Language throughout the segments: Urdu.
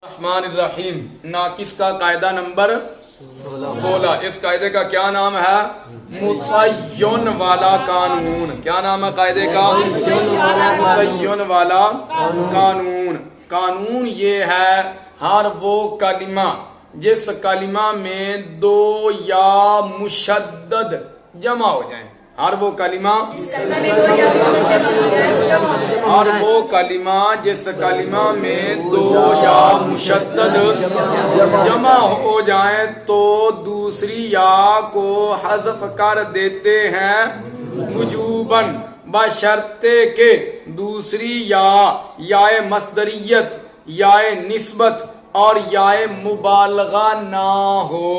الرحمن الرحیم ناقص کا قاعدہ نمبر 16. اس قاعدے کا کیا نام ہے؟ متعین والا قانون. کیا نام ہے قاعدے کا؟ متعین والا قانون. قانون یہ ہے ہر وہ کلمہ جس کلمہ میں دو یا مشدد جمع ہو جائیں. ہر وہ کلمہ جس کلمہ میں دو یا مشدد جمع ہو جائیں تو دوسری یا کو حذف کر دیتے ہیں وجوباً بشرطے کہ دوسری یا مصدریت یا نسبت اور یا مبالغہ نہ ہو.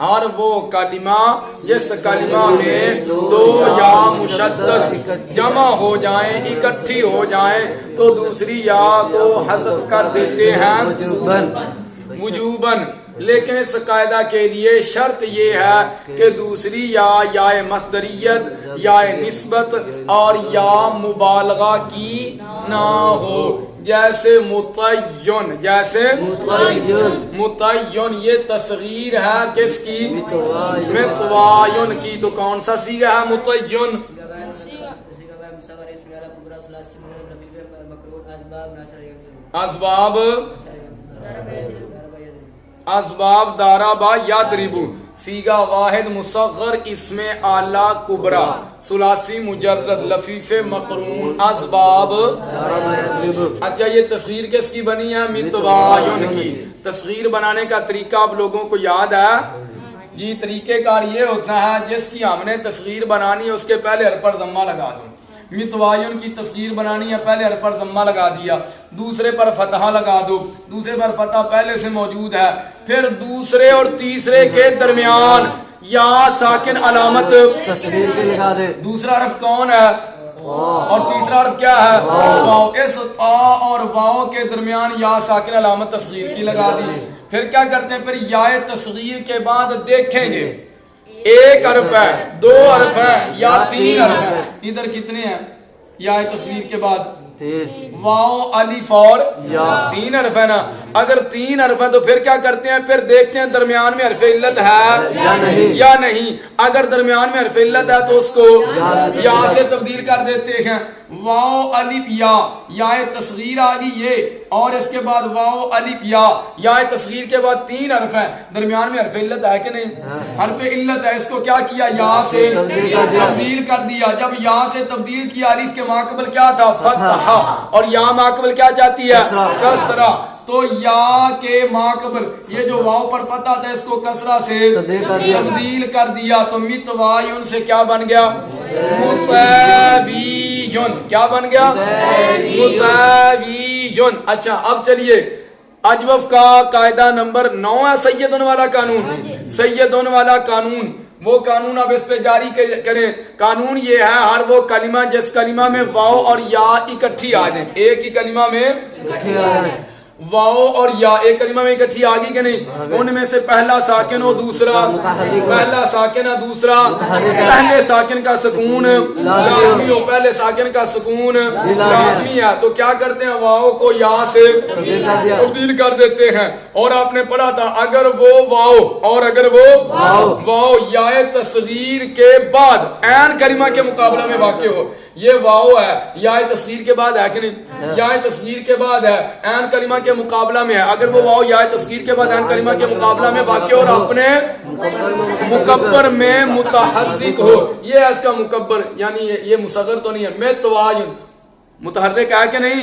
ہر وہ کلمہ جس کلمہ میں دو یا مشدد جمع ہو جائیں اکٹھی ہو جائیں تو دوسری یا کو حذف کر دیتے ہیں وجوباً. لیکن اس قاعدہ کے لیے شرط یہ ہے کہ دوسری یا مصدریت یا نسبت اور یا مبالغہ کی نہ ہو. جیسے متعین یہ تصغیر ہے کس کی؟ متوائن کی. تو کون سا صیغہ ہے متعین؟ اسباب دارابا یادربو. صیغہ واحد مصغر اسم اعلی کبرا ثلاثی مجرد لفیف مقرون اسباب. اچھا یہ تصغیر کس کی بنی ہے؟ متوائن کی. تصغیر بنانے کا طریقہ آپ لوگوں کو یاد ہے جی؟ طریقہ کار یہ ہوتا ہے جس کی ہم نے تصغیر بنانی ہے اس کے پہلے حرف پر ضمہ لگا دو. متوائن کی تصغیر بنانی ہے پہلے حرف پر ضمہ لگا دیا, دوسرے پر فتحہ لگا دو. دوسرے پر فتحہ پہلے سے موجود ہے, پھر دوسرے اور تیسرے کے درمیان یا ساکن علامت تصغیر کی لگا دے. دوسرا حرف کون ہے اور تیسرا حرف کیا ہے؟ واو. اس تا اور واو کے درمیان یا ساکن علامت تصغیر کی لگا دی. پھر کیا کرتے ہیں؟ پھر یا تصغیر کے بعد دیکھیں گے ایک حرف ہے, دو حرف ہے یا تین حرف ہے. ادھر کتنے ہیں یا تصویر کے بعد؟ واو الف اور تین حرف ہے نا. اگر تین حرف ہے تو پھر کیا کرتے ہیں؟ پھر دیکھتے ہیں درمیان میں حرف علت ہے یا نہیں. اگر درمیان میں حرف علت ہے تو اس کو یا سے تبدیل کر دیتے ہیں. واو الف یا تصغیر آ گئی یہ, اور اس کے بعد واو الف یا تصغیر کے بعد تین حرف ہے, درمیان میں حرف علت ہے کہ نہیں؟ حرف علت ہے. اس کو کیا کیا؟ یا سے تبدیل کر دیا. جب یا سے تبدیل کیا الف کے ماقبل کیا تھا؟ فتحہ, اور یا ماقبل کیا چاہتی ہے؟ کسرہ. تو یا کے ماقبل یہ جو واو پر فتحہ تھا اس کو کسرہ سے تبدیل کر دیا. تو متوائن سے کیا بن گیا؟ متوائن. کیا بن گیا؟ متوائن. اچھا اب چلیے اجوف کا قاعدہ نمبر 9 ہے سیدن والا قانون. سیدن والا قانون وہ قانون اب اس پہ جاری کریں. قانون یہ ہے ہر وہ کلمہ جس کلمہ میں واو اور یا اکٹھی آ جائیں. ایک ہی کلمہ میں واو اور یا ایک کلمہ میں اکٹھی آ گئی کہ نہیں؟ ان میں سے پہلا ساکن ہو دوسرا, پہلا ساکن ہے دوسرا, پہلے ساکن کا سکون لازمی ہو, پہلے ساکن کا سکون لازمی ہے. تو کیا کرتے ہیں؟ واو کو یا سے تبدیل کر دیتے ہیں. اور آپ نے پڑھا تھا اگر وہ واو یا تصغیر کے بعد عین کلمہ کے مقابلہ میں واقع ہو. یہ واو ہے یا تصغیر کے بعد ہے کہ نہیں؟ یا تصغیر کے بعد ہے, عین کلمہ کے مقابلہ میں ہے. اگر وہ واو یا تصغیر کے بعد عین کلمہ کے مقابلہ میں واقع اور اپنے مکبر میں متحرک ہو. یہ ہے اس کا مکبر, یعنی یہ مصغر تو نہیں ہے. متوائن متحرک ہے کہ نہیں؟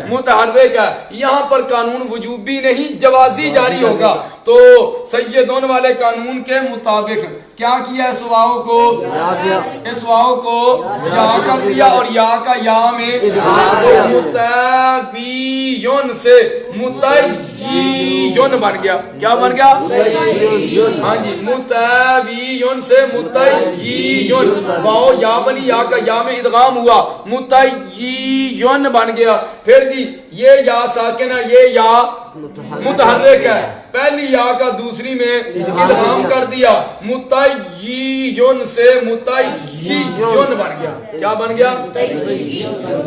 متحرک ہے. یہاں پر قانون وجوبی نہیں جوازی جاری ہوگا. تو سیدون والے قانون کے مطابق کیا کیا؟ اس واو کو یا کر دیا اور یا کا یا میں متوائن سے متعین بن گیا. کیا بن گیا؟ ہاں جی, متوائن سے متعین. واو یا بنی, یا کا یا میں ادغام ہوا, متعین بن گیا. پھر جی یہ یا ساکن ہے, یہ یا متحرک ہے. پہلی یا کا دوسری میں ادغام کر دیا, متعین سے متعین بن گیا. کیا بن گیا؟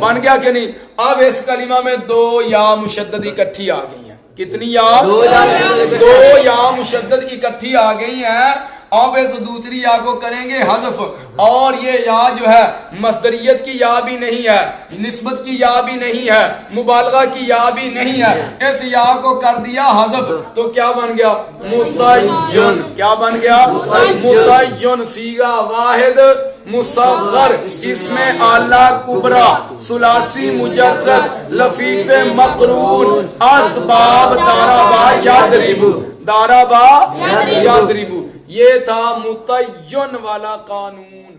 بن گیا کہ نہیں؟ اب اس کلمہ میں دو یا مشدد اکٹھی آ گئی ہیں. کتنی یا؟ دو یا مشدد اکٹھی آ گئی ہیں. اب اس دوسری یا کو کریں گے حذف، اور یہ یا جو ہے مصدریت کی یا بھی نہیں ہے، نسبت کی یا بھی نہیں ہے، مبالغہ کی یا بھی نہیں ہے. اس یا کو کر دیا حذف تو کیا بن گیا؟ متعین. کیا بن گیا؟ متعین. صیغہ واحد مصغر اسم اعلی کبرا ثلاثی مجرد لفیف مقرون اسباب ضربا یضرب. ضربا یضرب. یہ تھا متعین والا قانون.